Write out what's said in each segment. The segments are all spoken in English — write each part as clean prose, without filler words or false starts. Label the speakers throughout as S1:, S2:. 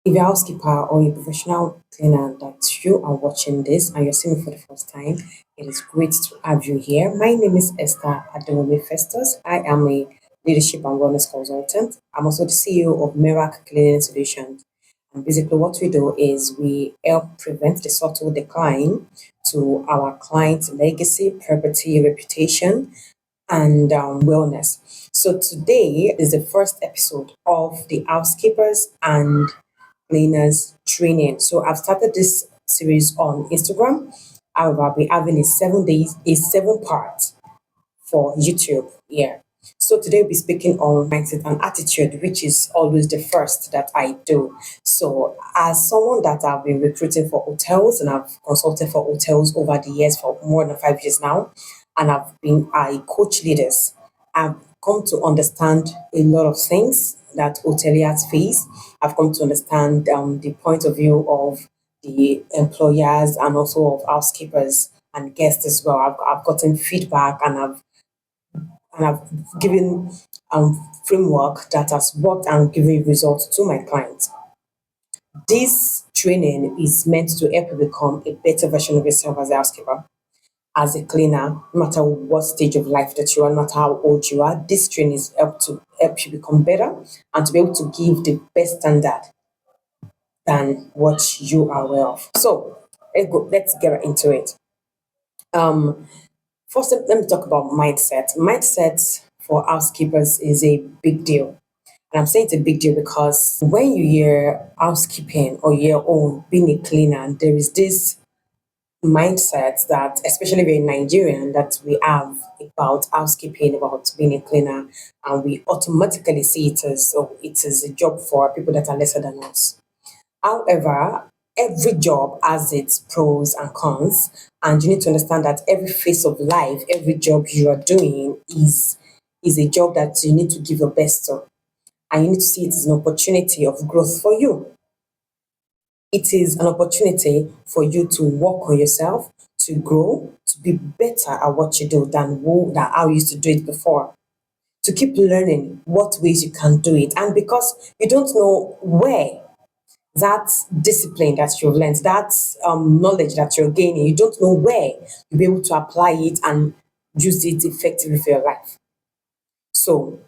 S1: If you're a housekeeper or a professional cleaner that you are watching this and you're seeing me for the first time, it is great to have you here. My name is Esther Adewale Festus. I am a leadership and wellness consultant. I'm also the CEO of Miracle Cleaning Solutions. And basically, what we do is we help prevent the subtle decline to our clients' legacy, property, reputation, and wellness. So today is the first episode of the housekeepers and cleaners training. So I've started this series on Instagram. However, I'll be having a 7 days, a 7 part for YouTube here. So today we'll be speaking on mindset and attitude, which is always the first that I do. So as someone that I've been recruiting for hotels and I've consulted for hotels over the years for more than 5 years now, and I coach leaders, I've come to understand a lot of things that hoteliers face. I've come to understand the point of view of the employers and also of housekeepers and guests as well. I've gotten feedback and I've given framework that has worked and given results to my clients. This training is meant to help you become a better version of yourself as a housekeeper, as a cleaner, no matter what stage of life that you are, no matter how old you are. This training is help you become better and to be able to give the best standard than what you are aware of. So let's get right into it. Um, First, let me talk about mindset. Mindset for housekeepers is a big deal. And I'm saying it's a big deal because when you hear housekeeping or your own being a cleaner, there is this mindset that, especially we're in Nigerian, that we have about housekeeping, about being a cleaner, and we automatically see it as it is a job for people that are lesser than us. However, every job has its pros and cons, and you need to understand that every phase of life, every job you are doing is a job that you need to give your best to, and you need to see it as an opportunity of growth for you. It is an opportunity for you to work on yourself, to grow, to be better at what you do than how you used to do it before. To keep learning what ways you can do it, and because you don't know where that discipline that you've learned, that knowledge that you're gaining, you don't know where you'll be able to apply it and use it effectively for your life. So,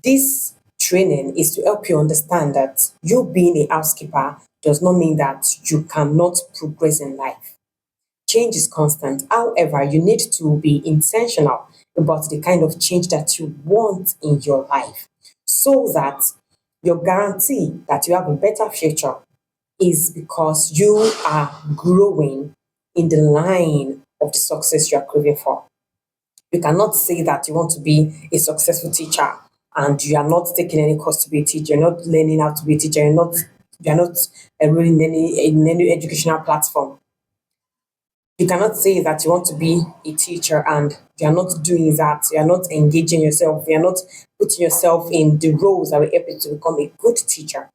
S1: this training is to help you understand that you being a housekeeper does not mean that you cannot progress in life. Change is constant. However, you need to be intentional about the kind of change that you want in your life so that your guarantee that you have a better future is because you are growing in the line of the success you are craving for. You cannot say that you want to be a successful teacher and you are not taking any course to be a teacher, you're not learning how to be a teacher, you're not enrolling in any educational platform. You cannot say that you want to be a teacher and you're not doing that, you're not engaging yourself, you're not putting yourself in the roles that will help you to become a good teacher.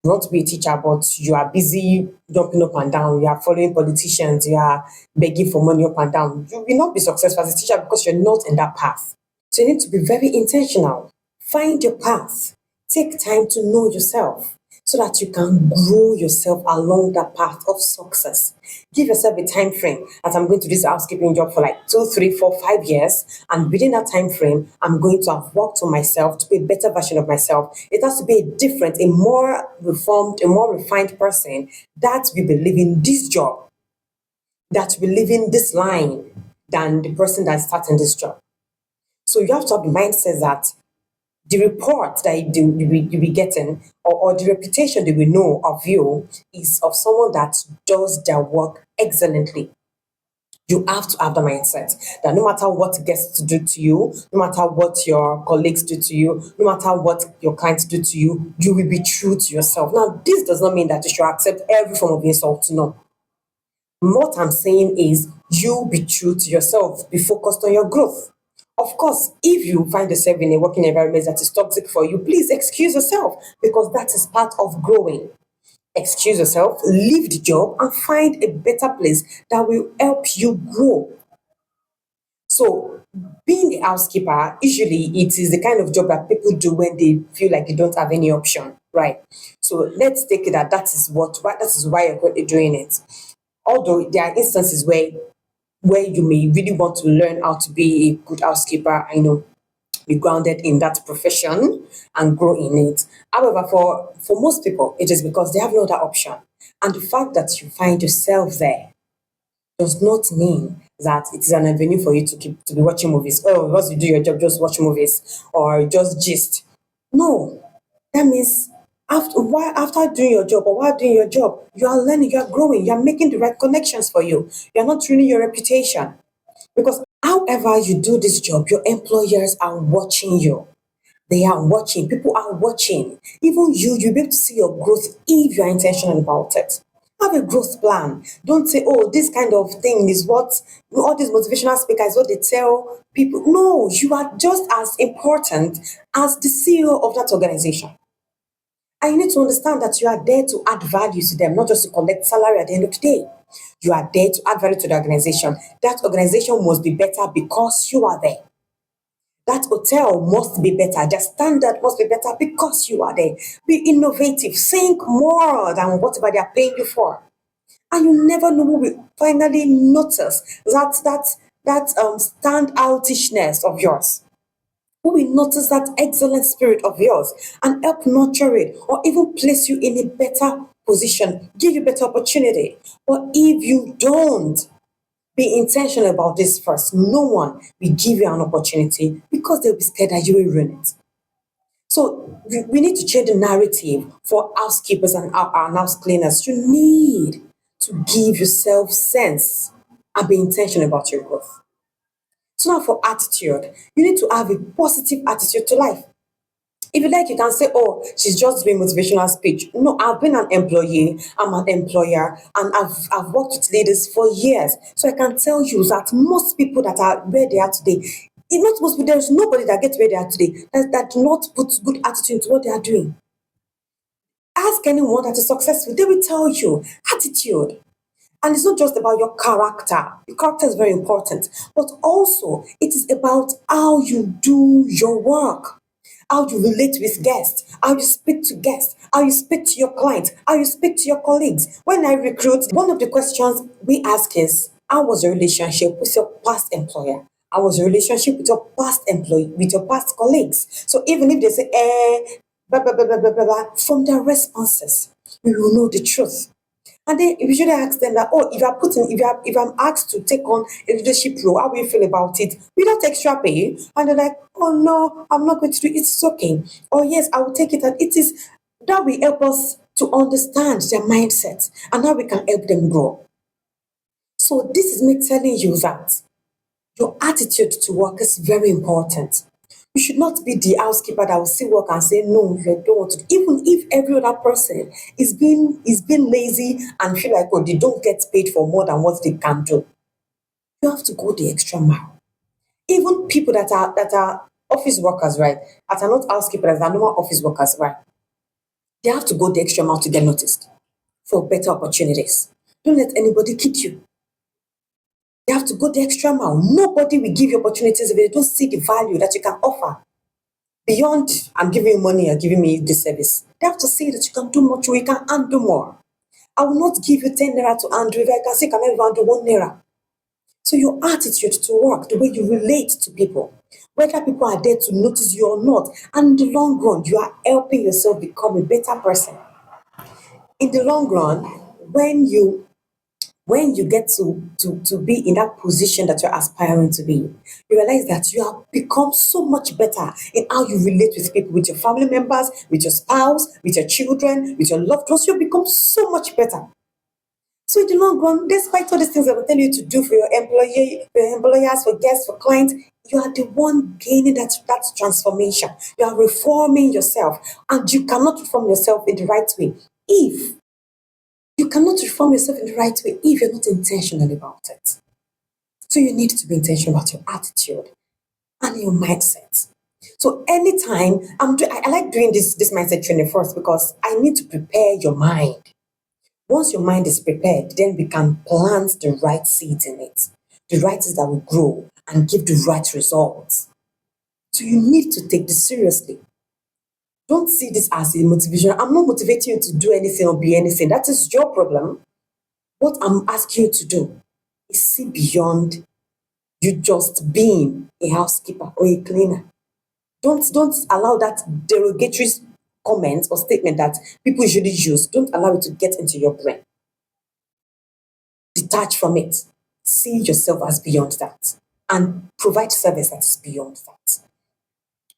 S1: You want to be a teacher, but you are busy jumping up and down, you are following politicians, you are begging for money up and down. You will not be successful as a teacher because you're not in that path. So you need to be very intentional. Find your path. Take time to know yourself so that you can grow yourself along that path of success. Give yourself a time frame as I'm going to do this housekeeping job for like 2, 3, 4, 5 years. And within that time frame, I'm going to have worked on myself to be a better version of myself. It has to be a different, a more reformed, a more refined person that will be living this job, that will be living this line than the person that's starting this job. So you have to have the mindset that the report that you'll be getting or the reputation they will know of you is of someone that does their work excellently. You have to have the mindset that no matter what guests do to you, no matter what your colleagues do to you, no matter what your clients do to you, you will be true to yourself. Now, this does not mean that you should accept every form of insult. No. What I'm saying is you be true to yourself, be focused on your growth. Of course, if you find yourself in a working environment that is toxic for you, please excuse yourself because that is part of growing. Excuse yourself, leave the job, and find a better place that will help you grow. So, being a housekeeper, usually it is the kind of job that people do when they feel like they don't have any option, right? So, let's take it that that is why you're currently doing it. Although there are instances where you may really want to learn how to be a good housekeeper, be grounded in that profession and grow in it. However, for most people, it is because they have no other option. And the fact that you find yourself there does not mean that it is an avenue for you to be watching movies. Oh, once you do your job, just watch movies or just gist. No, that means after doing your job or while doing your job, you are learning, you are growing, you are making the right connections for you. You are not ruining your reputation. Because however you do this job, your employers are watching you. They are watching. People are watching. Even you'll be able to see your growth if you are intentional about it. Have a growth plan. Don't say, oh, this kind of thing is what all these motivational speakers, what they tell people. No, you are just as important as the CEO of that organization. And you need to understand that you are there to add value to them, not just to collect salary at the end of the day. You are there to add value to the organization. That organization must be better because you are there. That hotel must be better. The standard must be better because you are there. Be innovative. Think more than whatever they are paying you for. And you never know who will finally notice that standoutishness of yours. Who will notice that excellent spirit of yours and help nurture it or even place you in a better position, give you better opportunity. But if you don't, be intentional about this first. No one will give you an opportunity because they'll be scared that you will ruin it. So we need to change the narrative for housekeepers and house cleaners. You need to give yourself sense and be intentional about your growth. So now for attitude, you need to have a positive attitude to life. If you like, you can say, oh, she's just doing motivational speech. No, I've been an employee, I'm an employer, and I've worked with leaders for years. So I can tell you that most people that are where they are today, not most people, there's nobody that gets where they are today that do not put good attitude into what they are doing. Ask anyone that is successful, they will tell you attitude. And it's not just about your character. Your character is very important, but also it is about how you do your work, how you relate with guests, how you speak to guests, how you speak to your clients, how you speak to your colleagues. When I recruit, one of the questions we ask is, how was your relationship with your past employer? How was your relationship with your past employee, with your past colleagues? So even if they say, blah, blah, blah, blah, blah, blah, blah, from their responses, we will know the truth. And then we usually ask them that, oh, if I'm asked to take on a leadership role, how will you feel about it? Without extra pay. And they're like, oh no, I'm not going to do it. It's okay. Oh yes, I will take it. And it is that will help us to understand their mindset and how we can help them grow. So this is me telling you that your attitude to work is very important. You should not be the housekeeper that will see work and say, no, you don't want to. Even if every other person is being lazy and feel like, oh, they don't get paid for more than what they can do. You have to go the extra mile. Even people that are office workers, right? That are not housekeepers, that are normal office workers, right? They have to go the extra mile to get noticed for better opportunities. Don't let anybody kid you. You have to go the extra mile. Nobody will give you opportunities if they don't see the value that you can offer. Beyond, I'm giving you money, you're giving me this service. They have to see that you can do much, you can handle more. I will not give you 10 naira to handle if I can say, can I even handle 1 naira? So your attitude to work, the way you relate to people, whether people are there to notice you or not, and in the long run, you are helping yourself become a better person. In the long run, when you get to be in that position that you're aspiring to be, you realize that you have become so much better in how you relate with people, with your family members, with your spouse, with your children, with your loved ones. You become so much better. So in the long run, despite all these things I will tell you to do for your employee, your employers, for guests, for clients, you are the one gaining that transformation. You are reforming yourself, and you cannot reform yourself in the right way if you cannot reform yourself in the right way if you're not intentional about it. So you need to be intentional about your attitude and your mindset. So anytime I like doing this mindset training first because I need to prepare your mind. Once your mind is prepared, then we can plant the right seeds in it, the right seeds that will grow and give the right results. So you need to take this seriously. Don't see this as a motivation. I'm not motivating you to do anything or be anything. That is your problem. What I'm asking you to do is see beyond you just being a housekeeper or a cleaner. Don't allow that derogatory comment or statement that people usually use. Don't allow it to get into your brain. Detach from it. See yourself as beyond that and provide service that is beyond that.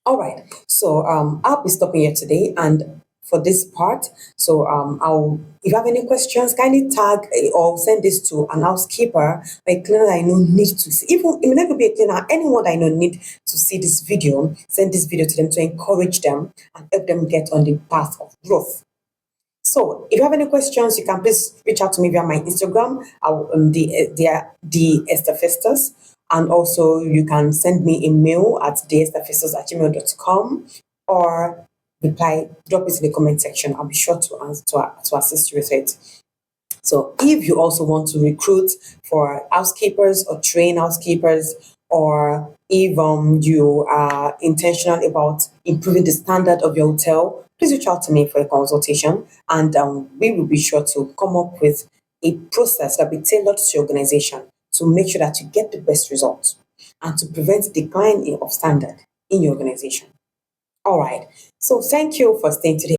S1: All right. So I'll be stopping here today, and for this part, so I'll if you have any questions, kindly tag or send this to an housekeeper or a cleaner that I know need to see. Even it may not be a cleaner, anyone that I know need to see this video. Send this video to them to encourage them and help them get on the path of growth. So, if you have any questions, you can please reach out to me via my Instagram, the Esther Festus, and also you can send me a mail at theestherfestus@gmail.com or drop it in the comment section. I'll be sure to answer, to assist you with it. So if you also want to recruit for housekeepers or train housekeepers, or if you are intentional about improving the standard of your hotel, please reach out to me for a consultation, and we will be sure to come up with a process that will be tailored to your organization to make sure that you get the best results and to prevent decline of standard in your organization. All right. So thank you for staying today.